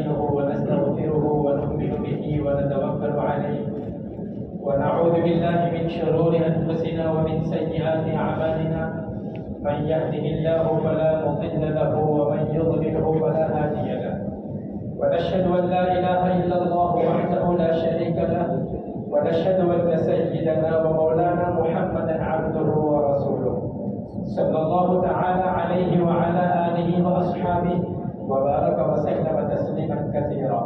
نستعينه ونستغفره ونؤمن به ونتوكل عليه ونعوذ بالله من شرور أنفسنا ومن سيئات أعمالنا من يهده الله فلا مضل له ومن يضلله فلا هادي له ونشهد أن لا إله إلا الله وحده لا شريك له ونشهد أن سيدنا ومولانا محمدا عبده ورسوله صلى الله تعالى عليه وعلى آله وأصحابه وبارك وسلم تسليما كثيرا.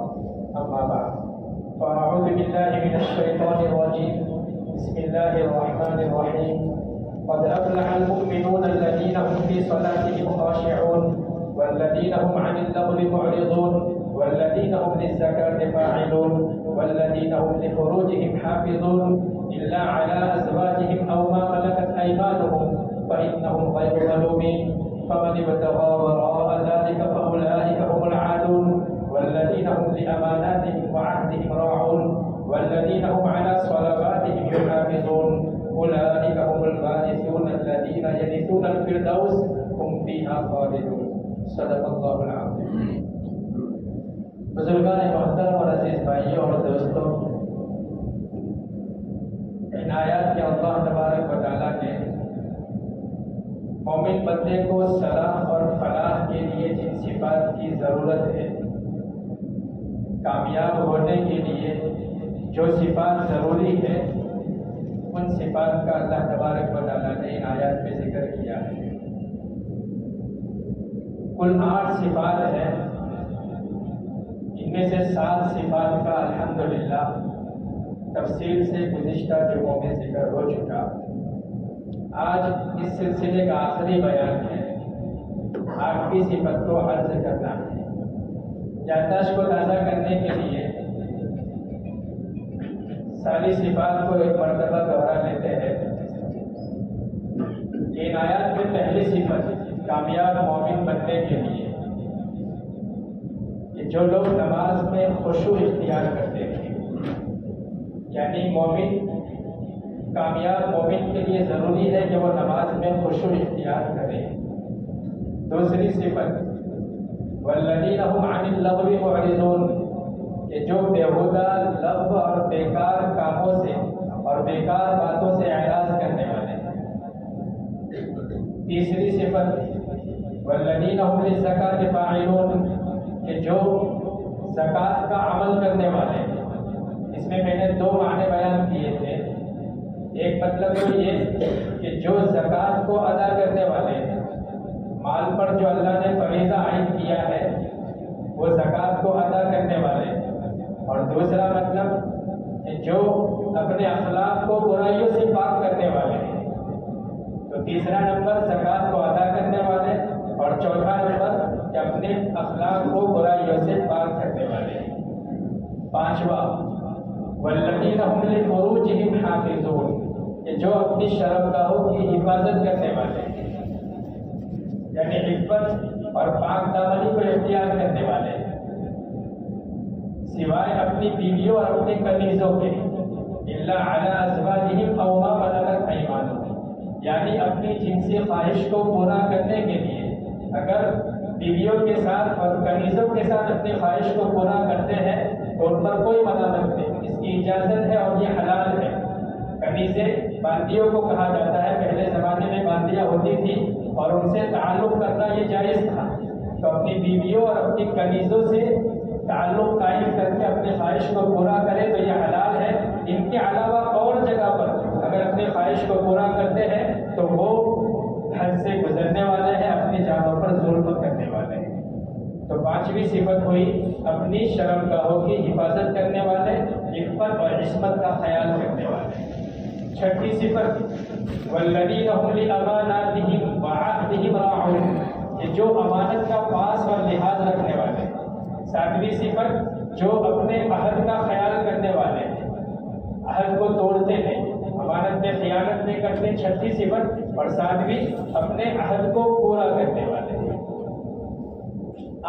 أما بعد فأعوذ بالله من الشيطان الرجيم. بسم الله الرحمن الرحيم. قد أفلح المؤمنون الذين هم في صلاتهم خاشعون والذين هم عن اللغو معرضون والذين هم للزكاة فاعلون والذين هم لفروجهم حافظون إلا على أزواجهم أو ما ملكت أيمانهم فإنهم غير ملومين فمن ابتغى وراء ذلك فأولئك هم العادون والذين هم لأماناتهم وعهدهم راعون والذين هم على صلواتهم يحافظون أولئك هم الوارثون الذين يرثون الفردوس هم فيها خالدون. صدق الله العظيم. بزرگان محترم اور عزیز بھائیوں اور دوستوں، ان آیات کے اللہ تبارک و تعالیٰ نے مومن بندے کو صلاح اور فلاح کے لیے جن صفات کی ضرورت ہے، کامیاب ہونے کے لیے جو صفات ضروری ہے، ان صفات کا اللہ تبارک و تعالیٰ نے ان آیات میں ذکر کیا ہے. کل 8 صفات ہیں، ان میں سے 7 صفات کا الحمدللہ تفصیل سے گزشتہ جمعوں میں ذکر ہو چکا. آج اس سلسلے کا آخری بیان ہے. 8ویں صفت کو عرض کرنا ہے. یادداشت کو تازہ کرنے کے لیے ساری صفات کو ایک مرتبہ دوہرا لیتے ہیں. ان آیات میں پہلی صفت کامیاب مومن بننے کے لیے کہ جو لوگ نماز میں خشوع اختیار کرتے ہیں، یعنی مومن کامیاب مومن کے لیے ضروری ہے کہ وہ نماز میں خشوع اختیار کرے. دوسری صفت والذین هم عن اللغو معرضون، کہ جو بیہودہ لغو اور بیکار کاموں سے اور بیکار باتوں سے اعراض کرنے والے ہیں. تیسری صفت والذین هم للزکاة فاعلون، کہ جو زکوٰۃ کا عمل کرنے والے ہیں. اس میں نے 2 معنی بیان کیے تھے. ایک مطلب تو یہ کہ جو زکوٰۃ کو ادا کرنے والے ہیں، مال پر جو اللہ نے فریضہ عائد کیا ہے وہ زکوٰۃ کو ادا کرنے والے ہیں. اور دوسرا مطلب کہ جو اپنے اخلاق کو برائیوں سے پاک کرنے والے ہیں. تو تیسرا نمبر زکوٰۃ کو ادا کرنے والے اور چوتھا نمبر کہ اپنے اخلاق کو برائیوں سے پاک کرنے والے ہیں. 5واں والذین هم لفروجهم حافظون، کہ جو اپنی شرمگاہوں کی حفاظت کرنے والے ہیں، یعنی عفت اور پاک دامنی کو اختیار کرنے والے ہیں، سوائے اپنی بیویوں اور اپنے کنیزوں کے. الا علی ازواجہم او ما ملکت ایمانہم، یعنی اپنی جنسی خواہش کو پورا کرنے کے لیے اگر بیویوں کے ساتھ اور کنیزوں کے ساتھ اپنی خواہش کو پورا کرتے ہیں تو ان پر کوئی ملامت نہیں، اس کی اجازت ہے اور یہ حلال ہے. کنیزیں باندیوں کو کہا جاتا ہے. پہلے زمانے میں باندیاں ہوتی تھی اور ان سے تعلق کرنا یہ جائز تھا. تو اپنی بیویوں اور اپنی کنیزوں سے تعلق قائم کر کے اپنی خواہش کو پورا کرے تو یہ حلال ہے. ان کے علاوہ اور جگہ پر اگر اپنی خواہش کو پورا کرتے ہیں تو وہ حد سے گزرنے والے ہیں، اپنی جانوں پر ظلم کرنے والے ہیں. تو 5ویں صفت ہوئی اپنی شرمگاہوں کی حفاظت کرنے والے، عفت اور عصمت کا خیال کرنے والے. 6ٹھی صفت والذین هم لاماناتهم وعهدهم راعون، کہ جو امانت کا پاس اور لحاظ رکھنے والے. 7ویں صفت جو اپنے عہد کا خیال کرنے والے، عہد کو توڑتے ہیں، امانت میں خیانت نہیں کرتے. 6ٹھی صفت اور 7ویں اپنے عہد کو پورا کرنے والے.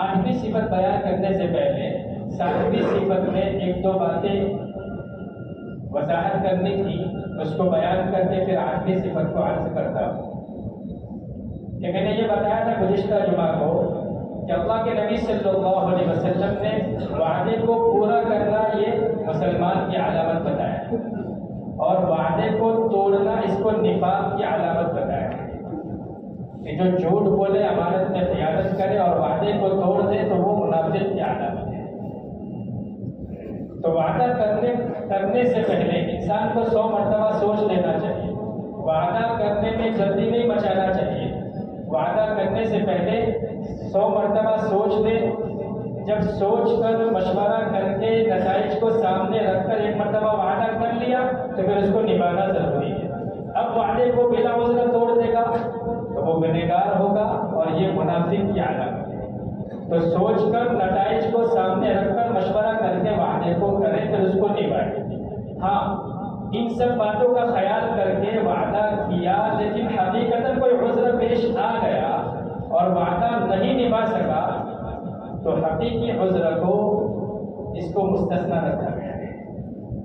8ویں صفت بیان کرنے سے پہلے 7ویں صفت میں 1-2 باتیں وضاحت کرنی تھی، اس کو بیان کر کے پھر 8ویں صفت کو عرض کرتا ہوں. کہ میں نے یہ بتایا تھا گزشتہ جمعہ کو کہ اللہ کے نبی صلی اللہ علیہ وسلم نے وعدے کو پورا کرنا یہ مسلمان کی علامت بتایا، اور وعدے کو توڑنا اس کو نفاق کی علامت بتایا کہ جو جھوٹ بولے، امانت میں خیانت کرے اور وعدے کو توڑ دے تو وہ منافق کی علامت ہے۔ تو وعدہ کرنے سے پہلے انسان کو 100 مرتبہ سوچ لینا چاہیے، وعدہ کرنے میں جلدی نہیں مچانا چاہیے۔ وعدہ کرنے سے پہلے 100 مرتبہ سوچ لے، جب سوچ کر مشورہ کر کے نتائج کو سامنے رکھ کر ایک مرتبہ وعدہ کر لیا تو پھر اس کو نبھانا ضروری ہے۔ اب وعدے کو بلا عذر توڑ دے گا تو وہ گنہگار ہوگا اور یہ منافق کی علامت ہے۔ تو سوچ کر نتائج کو سامنے رکھ کر مشورہ کر کے وعدے کو کریں، پھر اس کو نبھائیں۔ ہاں، ان سب باتوں کا خیال کر کے وعدہ کیا، لیکن حقیقتاً کوئی عذر پیش آ گیا اور وعدہ نہیں نبھا سکا تو حقیقی عذر کو اس کو مستثنا رکھا گیا ہے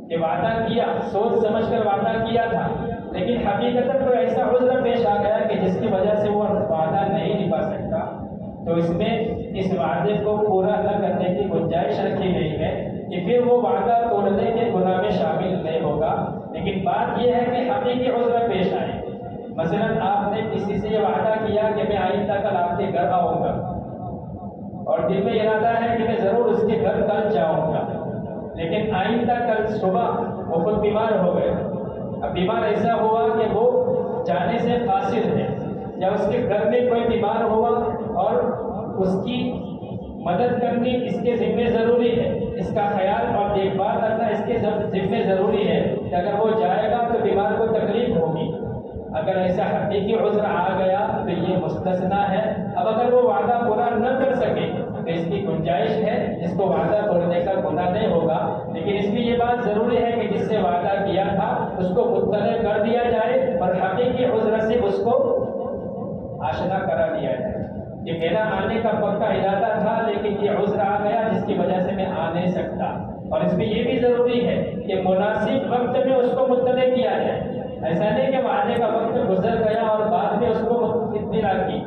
کہ وعدہ کیا، سوچ سمجھ کر وعدہ کیا تھا، لیکن حقیقتاً کوئی ایسا عذر پیش آ گیا کہ جس کی وجہ سے وہ وعدہ نہیں نبھا سکتا، تو اس میں اس وعدے کو پورا نہ کرنے کی گنجائش رکھی گئی ہے کہ پھر وہ وعدہ توڑنے کے گناہ میں شامل نہیں ہوگا۔ لیکن بات یہ ہے کہ حقیقی عذر پیش آئے۔ مثلاً آپ نے کسی سے یہ وعدہ کیا کہ میں آئندہ کل آپ کے گھر آؤں گا، اور دل میں ارادہ ہے کہ میں ضرور اس کے گھر کل جاؤں گا، لیکن آئندہ کل صبح وہ خود بیمار ہو گئے۔ اب بیمار ایسا ہوا کہ وہ جانے سے قاصر ہے، یا اس کے گھر میں کوئی بیمار ہوا اور اس کی مدد کرنی اس کے ذمہ ضروری ہے، اس کا خیال اور دیکھ بھال کرنا اس کے ذمہ ضروری ہے کہ اگر وہ جائے گا تو بیمار کو تکلیف ہوگی۔ اگر ایسا حقیقی عذر آ گیا تو یہ مستثنا ہے۔ اب اگر وہ وعدہ پورا نہ کر سکے تو اس کی گنجائش ہے، اس کو وعدہ توڑنے کا گناہ نہیں ہوگا، لیکن اس میں یہ بات ضروری ہے کہ جس سے وعدہ کیا تھا اس کو مطلع کر دیا جائے اور حقیقی عذر سے اس کو آشنا کرا دیا جائے کہ میرا آنے کا پکا ارادہ تھا، لیکن یہ عذر آ گیا جس کی وجہ سے میں آ نہیں سکتا۔ اور اس میں یہ بھی ضروری ہے کہ مناسب وقت میں اس کو مطلع کیا جائے، ایسا نہیں کہ وعدے کا وقت گزر گیا اور بعد میں اس کو اطلاع کی،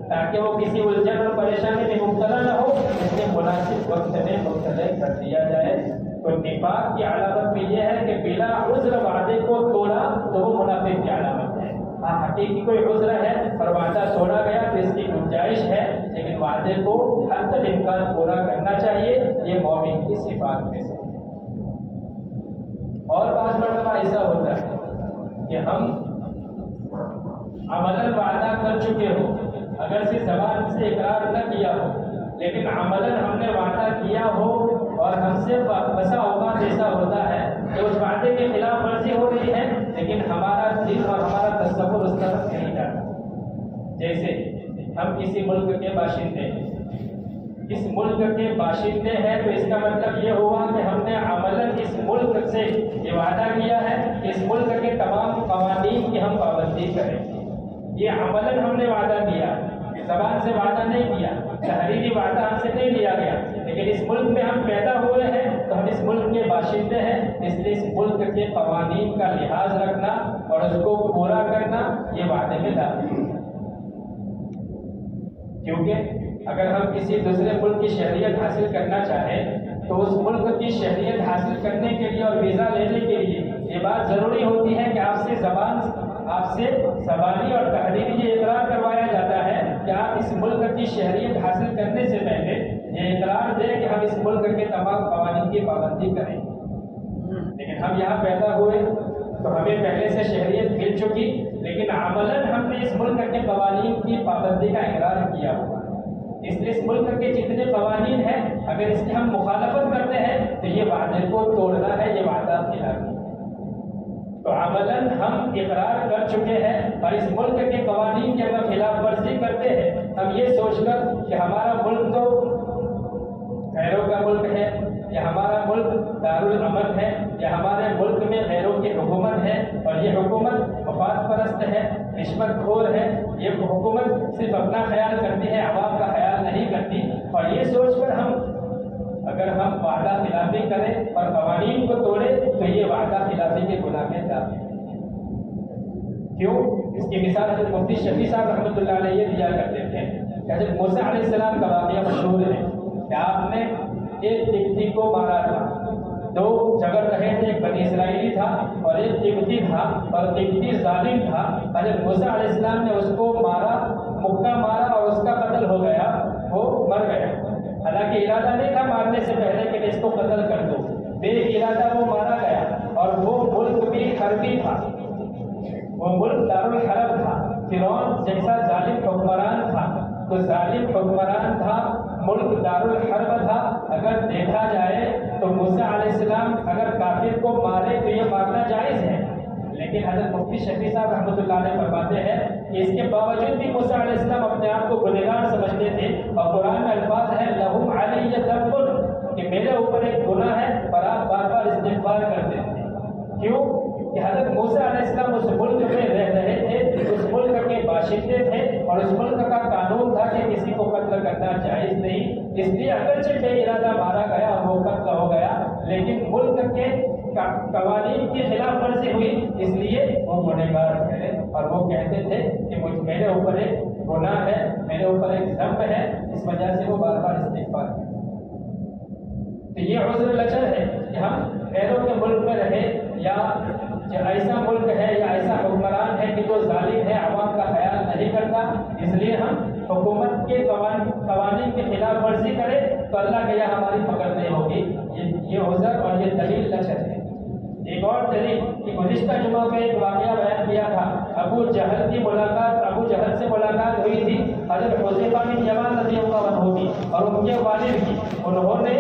تاکہ وہ کسی الجھن اور پریشانی میں مبتلا نہ ہو، اس لیے مناسب وقت میں مطلع کر دیا جائے۔ تو نفاق کی علامت میں یہ ہے کہ بلا عذر وعدے کو توڑا تو وہ منافق کی علامت ہے۔ ہاں، حقیقی کوئی عذر ہے اور وعدہ توڑا گیا تو اس کی گنجائش ہے، لیکن وعدے کو حد الامکان پورا کرنا چاہیے، یہ مومن کی صفات میں سے۔ اور بعض مرتبہ ایسا ہوتا ہے کہ ہم عملاً وعدہ کر چکے ہو، اگر سے زبان سے اقرار نہ کیا ہو، لیکن عملاً ہم نے وعدہ کیا ہو اور ہم سے بسا اوقات ایسا ہوتا ہے کہ اس وعدے کے خلاف ورزی ہو رہی ہے، لیکن ہمارا دل اور ہمارا تصور اس طرف نہیں جاتا۔ جیسے ہم کسی ملک کے باشندے ہیں، اس ملک کے باشندے ہیں تو اس کا مطلب یہ ہوا کہ ہم نے عملاً اس ملک سے یہ وعدہ کیا ہے کہ اس ملک کے تمام قوانین کی ہم پابندی کریں۔ یہ عملاً ہم نے وعدہ کیا، زبان سے وعدہ نہیں کیا، تحریری وعدہ ہم سے نہیں لیا گیا، لیکن اس ملک میں ہم پیدا ہوئے ہیں تو ہم اس ملک کے باشندے ہیں، اس لیے اس ملک کے قوانین کا لحاظ رکھنا اور اس کو پورا کرنا یہ وعدے میں داخل ہے۔ کیونکہ اگر ہم کسی دوسرے ملک کی شہریت حاصل کرنا چاہیں تو اس ملک کی شہریت حاصل کرنے کے لیے اور ویزا لینے کے لیے یہ بات ضروری ہوتی ہے کہ آپ سے زبانی اور تحریری یہ اقرار کروایا جاتا ہے کہ آپ اس ملک کی شہریت حاصل کرنے سے پہلے یہ اقرار دیں کہ ہم اس ملک کے تمام قوانین کی پابندی کریں۔ لیکن ہم یہاں پیدا ہوئے تو ہمیں پہلے سے شہریت مل چکی، لیکن عملاً ہم نے اس ملک کے قوانین کی پابندی کا اقرار کیا ہوا، اس لیے اس ملک کے جتنے قوانین ہیں اگر اس کی ہم مخالفت کرتے ہیں تو یہ وعدے کو توڑنا ہے، یہ وعدہ خلافی۔ تو عملاً ہم اقرار کر چکے ہیں اور اس ملک کے قوانین کی اگر خلاف ورزی کرتے ہیں، ہم یہ سوچ کر کہ ہمارا ملک تو غیروں کا ملک ہے، یا ہمارا ملک دارالامن ہے، یا ہمارے ملک میں غیروں کی حکومت ہے اور یہ حکومت مفاد پرست ہے، رشوت خور ہے، یہ حکومت صرف اپنا خیال کرتی ہے، عوام کا خیال نہیں کرتی، اور یہ سوچ کر اگر ہم وعدہ خلافی کریں اور قوانین کو توڑے تو یہ وعدہ خلافی کے گناہ میں داخل ہے۔ کیوں؟ اس کی مثال حضرت مفتی شفیع صاحب رحمۃ اللہ علیہ دیا کرتے تھے کہ کہ حضرت موسیٰ علیہ السلام کا واقعہ مشہور ہے کہ آپ نے ایک قبطی کو مارا تھا. دو جھگڑ رہے تھے، ایک بنی اسرائیلی تھا اور ایک قبطی تھا، اور قبطی ظالم تھا. حضرت موسیٰ علیہ السلام نے اس کو مارا، مکہ مارا اور اس کا قتل ہو گیا، وہ مر گیا. حالانکہ ارادہ نہیں تھا مارنے سے پہلے کہ میں اس کو قتل کر دوں، بے ارادہ وہ مارا گیا. اور وہ ملک بھی حربی تھا، وہ ملک دارالحرب تھا. فرعون جیسا ظالم حکمران تھا، تو ظالم حکمران تھا، ملک دارالحرب تھا. اگر دیکھا جائے تو موسیٰ علیہ السلام اگر کافر کو مارے تو یہ مارنا جائز ہے، لیکن حضرت مفتی شفیع صاحب رحمۃ اللہ علیہ فرماتے ہیں کہ اس کے باوجود بھی موسیٰ علیہ السلام اپنے آپ کو گنہگار سمجھتے تھے. اور قرآن میں الفاظ ہیں لہم علی ذنب، کہ میرے اوپر ایک گناہ ہے، اور آپ بار بار استغفار کرتے تھے. کیوں کہ حضرت موسیٰ علیہ السلام اس ملک میں رہ رہے تھے، اس ملک کے باشندے تھے، اور اس ملک کا قانون تھا کہ کسی کو قتل کرنا جائز نہیں. اس لیے اگرچہ بے ارادہ مارا گیا اور وہ قتل ہو گیا، لیکن ملک کے قوانین کی خلاف ورزی ہوئی، اس لیے وہ گنہگار ٹھہرے. اور وہ کہتے تھے کہ میرے اوپر ایک گناہ ہے، میرے اوپر ایک ذنب ہے، اس وجہ سے وہ بار بار استغفار کرتے. تو یہ عذر لچر ہے کہ ہم غیروں کے ملک میں رہے، یا ایسا ملک ہے یا ایسا حکمران ہے کہ جو ظالم ہے، عوام کا خیال نہیں کرتا، اس لیے ہم حکومت کے قوانین کی خلاف ورزی کرے تو اللہ کے یہاں ہماری پکڑ نہیں ہوگی. یہ عذر اور یہ دلیل لچر ہے. ایک اور دلیل کہ گزشتہ جمعہ میں ایک واقعہ بیان کیا تھا، ابو جہل سے ملاقات ہوئی تھی حضرت حذیفہ بن یمان رضی اللہ عنہ کی اور ان کے والد کی. انہوں نے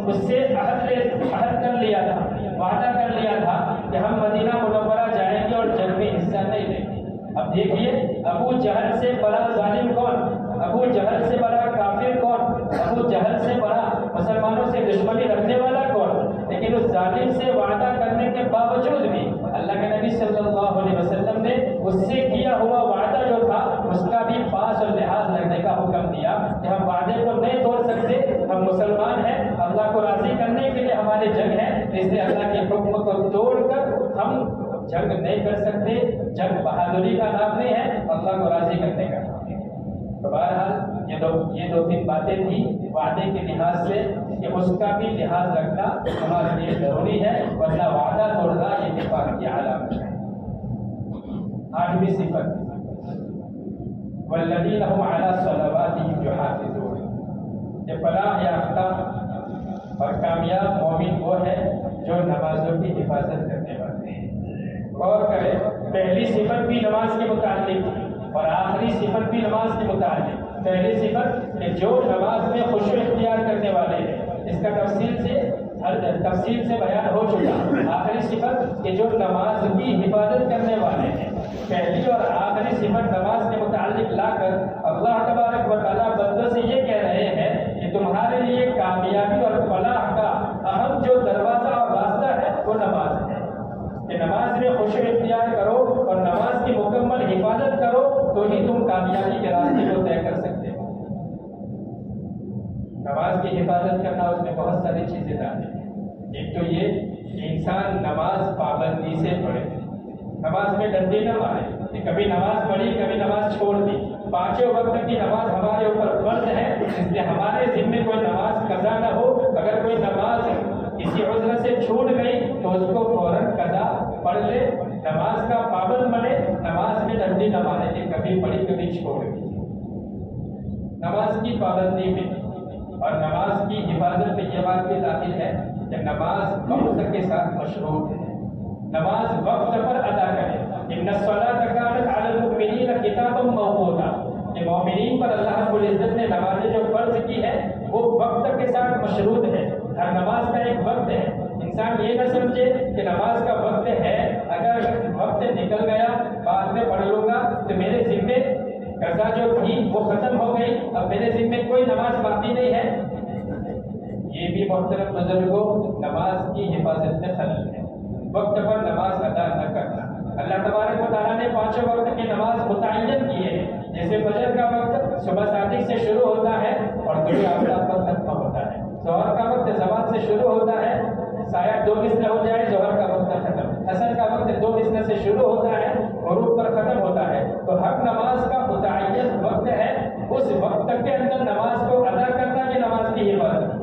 اس سے عہد کر لیا تھا، وعدہ کر لیا تھا کہ ہم مدینہ منورہ جائیں گے اور جنگ میں حصہ نہیں لیں گے. اب دیکھیے ابو جہل سے بڑا ظالم کون، ابو جہل سے بڑا کافر کون، ابو جہل سے بڑا مسلمانوں سے دشمنی رکھنے والا کون. لیکن اس ظالم سے وعدہ کرنے کے باوجود بھی اللہ کے نبی صلی اللہ علیہ وسلم نے اس سے کیا ہوا وعدہ جو تھا اس کا بھی پاس اور لحاظ رکھنے کا حکم دیا کہ ہم وعدے کو نہیں توڑ سکتے، ہم مسلمان ہیں، اللہ کو راضی کرنے کے لیے ہماری جنگ ہے، اس لیے اللہ کے حکم کو توڑ کر ہم جنگ نہیں کر سکتے. جنگ بہادری کا نام نہیں ہے، اللہ کو راضی کرنے کا نام ہے. تو بہرحال یہ دو تین باتیں تھیں وعدے کے لحاظ سے کہ اس کا بھی لحاظ رکھنا ہمارے لیے ضروری ہے، ورنہ وعدہ توڑنا یہ نفاق کی علامت ہے. 8ویں صفت والذین هم علی صلواتهم یحافظون، یہ فلاح یافتہ اور کامیاب مومن وہ ہے جو نمازوں کی حفاظت کرنے والے ہیں. غور کریں، پہلی صفت بھی نماز کے متعلق اور آخری صفت بھی نماز کے متعلق. پہلی صفت کہ جو نماز میں خشوع اختیار کرنے والے ہیں، اس کا تفصیل سے بیان ہو چکا. آخری صفت کہ جو نماز کی حفاظت کرنے والے ہیں. پہلی اور آخری صفت نماز کے متعلق لا کر اللہ تبارک و تعالیٰ بندوں سے یہ کہہ رہے ہیں کہ تمہارے لیے کامیابی اور فلاح کا اہم جو دروازہ اور راستہ ہے وہ نماز ہے. کہ نماز میں خشوع اختیار کرو اور نماز کی مکمل حفاظت کرو تو ہی تم کامیابی کے راستے کو طے کر سکتے ہو. نماز کی حفاظت کرنا اس میں بہت ساری چیزیں داخل ہیں. ایک تو یہ کہ انسان نماز پابندی سے پڑھے، نماز میں ڈنڈی نہ مارے کہ کبھی نماز پڑھی کبھی نماز چھوڑ دی. 5 وقت کی نماز ہمارے اوپر فرض ہے، اس لیے ہمارے ذمے کوئی نماز قضا نہ ہو. اگر کوئی نماز کسی عذر سے چھوٹ گئی تو اس کو فوراً قضا پڑھ لے، نماز کا پابند بنے. نماز میں ڈنڈی نہ مارے کہ کبھی پڑھی کبھی چھوڑ دی. نماز کی پابندی میں اور نماز کی حفاظت میں یہ بات بھی داخل ہے کہ نماز وقت کے ساتھ مشروط ہے. نماز وقت پر ادا کرے. ان الصلاۃ کانت علی المؤمنین کتابا موقوتا، کہ مومنین پر اللہ رب العزت نے نمازیں جو فرض کی ہے وہ وقت کے ساتھ مشروط ہے. ہر نماز کا ایک وقت ہے. انسان یہ نہ سمجھے کہ نماز کا وقت ہے، اگر وقت نکل گیا بعد میں پڑھ لوں گا تو میرے ذمے قضا جو تھی وہ ختم ہو گئی، اب میرے ذمے کوئی نماز باقی نہیں ہے. یہ بھی محترم بزرگوں نماز کی حفاظت میں خلل ہے. وقت پر نماز ادا نہ کرنا. اللہ تبارک و تعالیٰ نے 5 وقت کی نماز متعین کی ہے. جیسے فجر کا وقت صبح صادق سے شروع ہوتا ہے اور طلوع آفتاب پر ختم ہوتا ہے. ظہر کا وقت زوال سے شروع ہوتا ہے، سایہ 2 مثل ہو جائے ظہر کا وقت ختم. عصر کا وقت 2 مثل سے شروع ہوتا ہے، غروب پر ختم ہوتا ہے. تو ہر نماز کا متعین وقت ہے اس وقت کے اندر نماز کو ادا کرنا کہ نماز کی حفاظت.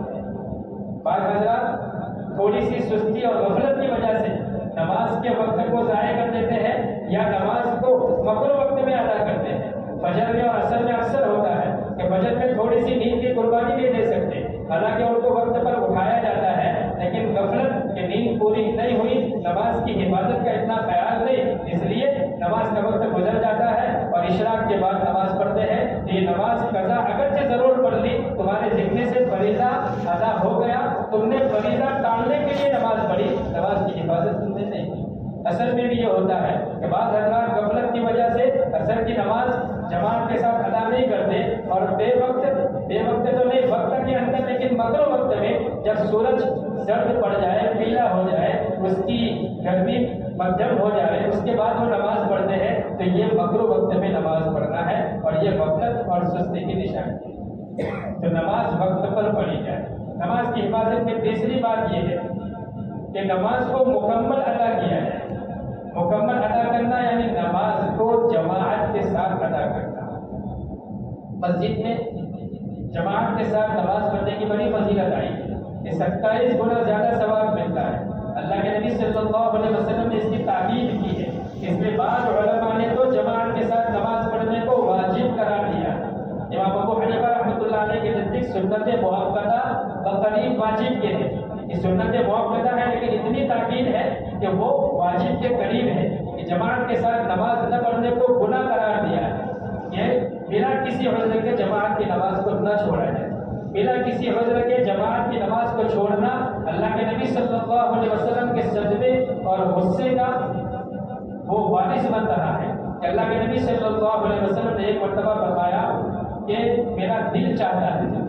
بعض حضرات تھوڑی سی سستی اور غفلت کی وجہ سے نماز کے وقت کو ضائع کر دیتے ہیں یا نماز کو مکروہ وقت میں ادا کرتے ہیں. فجر میں اور عصر میں اکثر ہوتا ہے کہ فجر میں تھوڑی سی نیند کی قربانی نہیں دے سکتے، حالانکہ ان کو وقت پر اٹھایا جاتا ہے، لیکن غفلت کہ نیند پوری نہیں ہوئی، نماز کی حفاظت کا اتنا خیال نہیں، اس لیے نماز کا وقت گزر جاتا ہے اور اشراق کے بعد نماز پڑھتے ہیں. یہ نماز قضا اگرچہ ضرور پڑھ لی، تمہارے ذمے سے فریضہ ادا ہو گیا، تم نے فریضہ ٹالنے کے لیے نماز پڑھی، نماز کی حفاظت تم نے نہیں کی. اصل میں بھی یہ ہوتا ہے کہ بعض حضرات غفلت کی وجہ سے اثر کی نماز جماعت کے ساتھ ادا نہیں کرتے اور بے وقت تو نہیں، وقت کے اندر لیکن مکروہ وقت میں جب سورج زرد پڑ جائے، پیلا ہو جائے، اس کی گرمی مدھم ہو جائے، اس کے بعد وہ نماز پڑھتے ہیں، تو یہ مکروہ وقت میں نماز پڑھنا ہے اور یہ غفلت اور سستی کی نشانی ہے. تو نماز وقت پر پڑھی جائے. نماز کی حفاظت میں تیسری بات یہ ہے کہ نماز کو مکمل ادا کیا جائے. مکمل ادا کرنا یعنی نماز کو جماعت کے ساتھ ادا کرنا. مسجد میں جماعت کے ساتھ نماز پڑھنے کی بڑی فضیلت آئی ہے. یہ 27 گنا زیادہ ثواب ملتا ہے. اللہ کے نبی صلی اللہ علیہ وسلم نے اس کی تاکید کی ہے. اس میں بعض علماء نے تو جماعت کے ساتھ نماز پڑھنے کو واجب قرار دیا. امام ابو حنیفہ رحمۃ اللہ علیہ کے نزدیک سنت مؤکدہ بقریب واجب کے ہیں. یہ سنت مؤکدہ ہے لیکن اتنی تاکید ہے کہ وہ واجب کے قریب ہے کہ جماعت کے ساتھ نماز نہ پڑھنے کو گناہ قرار دیا ہے. یہ بلا کسی عذر کے جماعت کی نماز کو نہ چھوڑا جائے. بلا کسی عذر کے جماعت کی نماز کو چھوڑنا اللہ کے نبی صلی اللہ علیہ وسلم کے صدمے اور غصے کا وہ باعث بن رہا ہے کہ اللہ کے نبی صلی اللہ علیہ وسلم نے ایک مرتبہ فرمایا کہ میرا دل چاہتا ہے.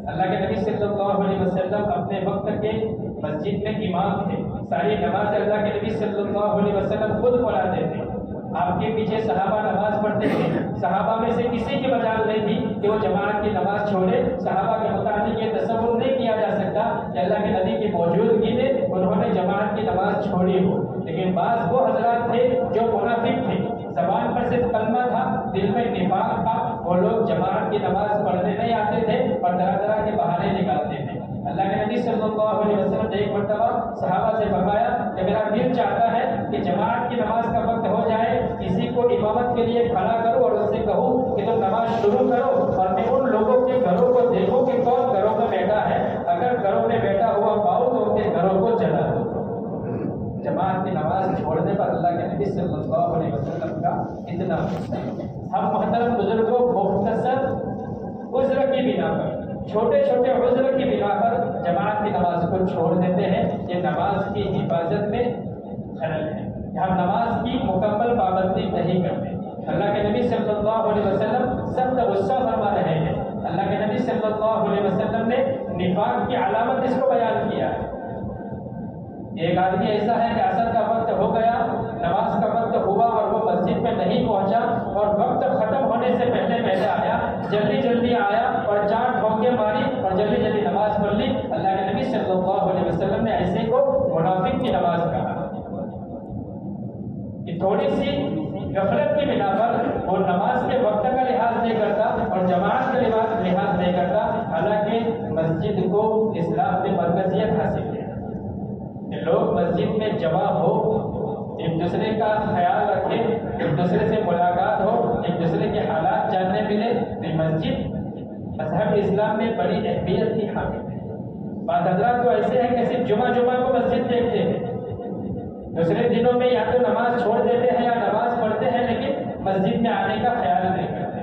اللہ کے نبی صلی اللہ علیہ وسلم اپنے وقت کے مسجد میں امام تھے. ساری نماز اللہ کے نبی صلی اللہ علیہ وسلم خود پڑھاتے تھے. آپ کے پیچھے صحابہ نماز پڑھتے تھے. صحابہ میں سے کسی کی مجال نہیں تھی کہ وہ جماعت کی نماز چھوڑے. صحابہ کے متعلق یہ تصور نہیں کیا جا سکتا کہ اللہ کے نبی کی موجودگی میں انہوں نے جماعت کی نماز چھوڑی ہو. لیکن بعض وہ حضرات تھے جو منافق تھے، زبان پر صرف کلمہ تھا، دل میں نفاق تھا. وہ لوگ جماعت کی نماز پڑھنے نہیں آتے تھے اور طرح طرح کے بہانے نکالتے تھے. اللہ کے نبی صلی اللہ علیہ وسلم نے ایک مرتبہ صحابہ سے فرمایا کہ میرا دل چاہتا ہے کہ جماعت کی نماز کا وقت ہو جائے، کسی کو امامت کے لیے کھڑا کرو اور اس سے کہو کہ تم نماز شروع کرو اور میں ان لوگوں کے گھروں کو دیکھو کہ کون گھروں میں بیٹھا ہے. اگر گھروں میں بیٹھا ہوا پاؤ تو ان کے گھروں کو جلا دو. جماعت کی نماز چھوڑنے پر اللہ کے نبی صلی اللہ علیہ وسلم کا اتنا غصہ. ہم محترم بزرگوں مختصر عذر کی بنا پر، چھوٹے چھوٹے عذر کی بنا پر جماعت کی نماز کو چھوڑ دیتے ہیں. یہ نماز کی حفاظت میں خلل ہے. ہم نماز کی مکمل پابندی نہیں کرتے. اللہ کے نبی صلی اللہ علیہ وسلم سخت غصہ فرما رہے ہیں. اللہ کے نبی صلی اللہ علیہ وسلم نے نفاق کی علامت اس کو بیان کیا ہے. ایک آدمی ایسا ہے کہ عصر کا وقت ہو گیا، نماز کا وقت ہوا اور وہ مسجد میں نہیں پہنچا اور وقت ختم ہونے سے پہلے آیا، جلدی آیا اور 4 ٹھونکے ماری اور جلدی نماز پڑھ لی. اللہ کے نبی صلی اللہ علیہ وسلم نے ایسے کو منافق کی نماز کہا. کہ تھوڑی سی غفلت کی بنا پر وہ نماز کے وقت کا لحاظ نہیں کرتا اور جماعت کا لحاظ نہیں کرتا. حالانکہ مسجد کو اسلام میں مرکزیت حاصل ہے کہ لوگ مسجد میں جمع ہو، ایک دوسرے کا خیال رکھے، ایک دوسرے سے ملاقات ہو، ایک دوسرے کے حالات جاننے ملے. تو مسجد مذہب اسلام میں بڑی اہمیت کی حامل ہے. بعض حضرات تو ایسے ہیں کہ صرف جمعہ کو مسجد دیکھتے ہیں، دوسرے دنوں میں یا تو نماز چھوڑ دیتے ہیں یا نماز پڑھتے ہیں لیکن مسجد میں آنے کا خیال نہیں کرتے.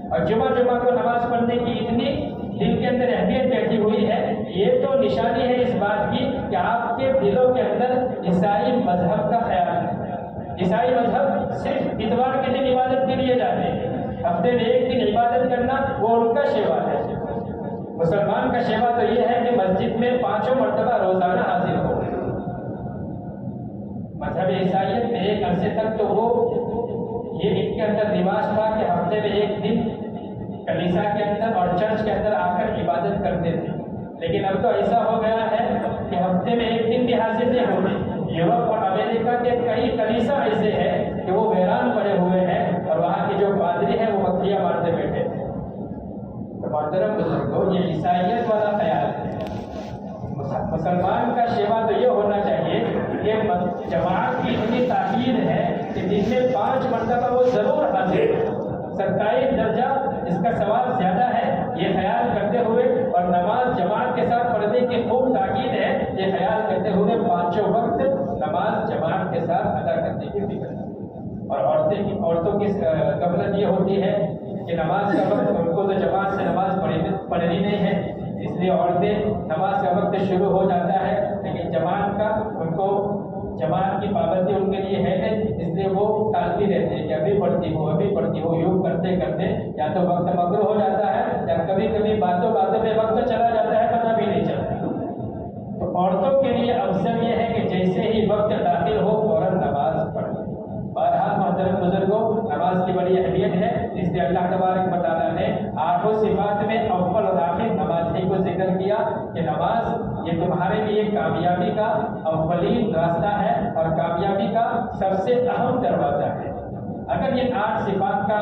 اور جمعہ کو نماز پڑھنے کی اتنی دل کے اندر اہمیت بیٹھی ہوئی ہے. یہ تو نشانی ہے اس بات کی کہ آپ کے دلوں کے اندر عیسائی مذہب کا خیال ہے. عیسائی مذہب صرف اتوار کے دن عبادت کے لیے جاتے ہیں. ہفتے میں ایک دن عبادت کرنا وہ ان کا شیوا ہے. مسلمان کا شیوا تو یہ ہے کہ مسجد میں 5 مرتبہ روزانہ حاضر ہو. مذہب عیسائیت میں ایک عرصے تک تو وہ یہ ان کے اندر رواج تھا کہ ہفتے میں ایک دن کلیسا کے اندر اور چرچ کے اندر آ کر عبادت کرتے تھے. لیکن اب تو ایسا ہو گیا ہے کہ ہفتے میں ایک دن بھی حاصل نہیں ہوتے. یورپ اور امریکہ کے کئی کلیسا ایسے ہیں کہ وہ ویران پڑے ہوئے ہیں اور وہاں کے جو پادری ہیں وہ مکھیاں مارتے بیٹھے تھے. محترم بزرگوں، یہ عیسائیت والا خیال ہے۔ مسلمان کا شیوا تو یہ ہونا چاہیے کہ جماعت کی اتنی تاکید ہے کہ دن میں 5 مرتبہ وہ ضرور حاضر ہے، 27 درجہ اس کا ثواب زیادہ ہے، یہ خیال کرتے ہوئے، اور نماز جماعت کے ساتھ پڑھنے کی خوب تاکید ہے، یہ خیال کرتے ہوئے 5 وقت نماز جماعت کے ساتھ ادا کرنے کی فکر ہے۔ اور عورتوں کی غفلت یہ ہوتی ہے کہ نماز کا وقت ان کو تو جماعت سے نماز پڑھنی نہیں ہے، اس لیے عورتیں نماز کا وقت شروع ہو جاتا ہے لیکن جماعت کا ان کو جماعت کی پابندی ان کے لیے ہے نہیں، اس لیے وہ ٹالتی رہتی ہے کہ ابھی پڑھتی ہوں، یوں کرتے کرتے یا تو وقت مغرب ہو جاتا ہے یا کبھی کبھی باتوں میں وقت چلا جاتا ہے، پتہ بھی نہیں چلتا۔ تو عورتوں کے لیے افضل یہ ہے کہ جیسے ہی وقت داخل ہو فوراً نماز پڑھیں۔ بہرحال محترم بزرگوں، نماز کی بڑی اہمیت ہے، اس لیے اللہ تبارک و تعالیٰ نے 8 صفات میں اول اور آخر نماز ہی کو ذکر کیا کہ نماز یہ تمہارے لیے کامیابی کا اولین راستہ ہے اور کامیابی کا سب سے اہم دروازہ ہے۔ اگر یہ 8 صفات کا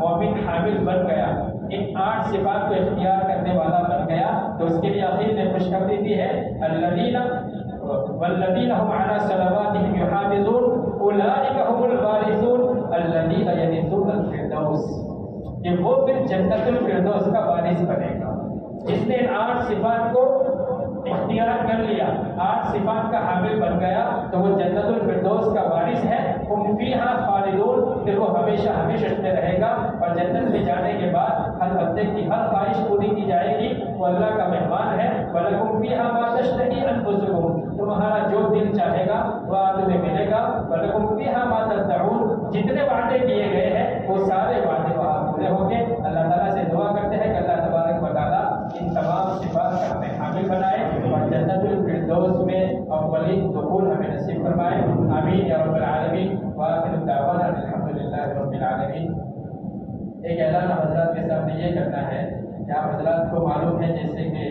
مومن حامل بن گیا، ان 8 صفات کو اختیار کرنے والا بن گیا، تو اس کے لیے آخر میں خوشخبری دی ہے، والذین هم علی صلواتهم یحافظون اولئک هم الوارثون الذین یرثون الفردوس، کہ وہ پھر جنت الفردوس کا وارث بنے گا۔ جس نے 8 صفات کو اختیار کر لیا، 8 صفات کا حامل بن گیا، تو وہ جنت الفردوس کا وارث ہے، ہم فیہا خالدون، پھر وہ ہمیشہ ہمیشہ میں رہے گا، اور جنت میں جانے کے بعد ہر بندے کی ہر خواہش پوری کی جائے گی، وہ اللہ کا مہمان ہے۔ وَلَكُمْ فِيهَا مَا تَشْتَهِي أَنفُسُكُمْ، تمہارا جو دل چاہے گا وہ تمہیں ملے گا۔ وَلَكُمْ فِيهَا مَا تَدَّعُونَ، جتنے وعدے کیے گئے ہیں وہ سارے وعدے وہاں پورے ہوں گے۔ اللہ تعالیٰ سے دعا کرتے ہیں کہ اللہ تبارک و تعالیٰ ان تمام صفات کا ہمیں حامل بنائے اور جنت الفردوس میں اولین دخول ہمیں نصیب فرمائے، آمین یا رب العالمین۔ وآخر دعوانا الحمدللہ رب العالمین۔ ایک اعلان حضرات کے سامنے یہ کرنا ہے کہ آپ حضرات کو معلوم ہے جیسے کہ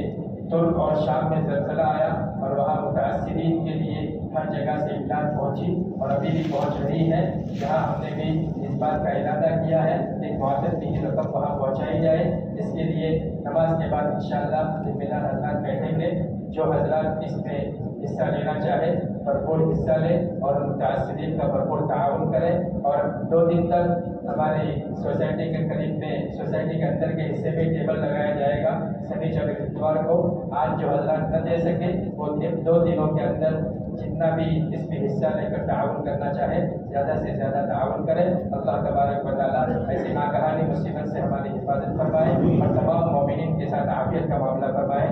ترک اور شام میں زلزلہ آیا اور وہاں متاثرین کے لیے ہر جگہ سے امداد پہنچی اور ابھی بھی پہنچ رہی ہے، جہاں ہم نے بھی اس بات کا ارادہ کیا ہے کہ معدد کی رقم وہاں پہنچائی جائے۔ اس کے لیے نماز کے بعد انشاءاللہ اطمینان حضرات بیٹھیں گے، جو حضرات اس میں حصہ لینا چاہے بھرپور حصہ لے اور متاثرین کا بھرپور تعاون کرے۔ اور 2 دن تک ہماری سوسائٹی کے قریب میں سوسائٹی کے اندر کے حصے میں ٹیبل لگایا جائے گا سنیچر اور اتوار کو۔ آج جو حضرات نہ دے سکے وہ 2 دنوں کے اندر جتنا بھی اس میں حصہ لے کر تعاون کرنا چاہے زیادہ سے زیادہ تعاون کرے۔ اللہ تبارک و تعالیٰ ایسی ناگہانی مصیبت سے ہماری حفاظت فرمائے اور تمام مومنین کے ساتھ عافیت کا معاملہ فرمائے۔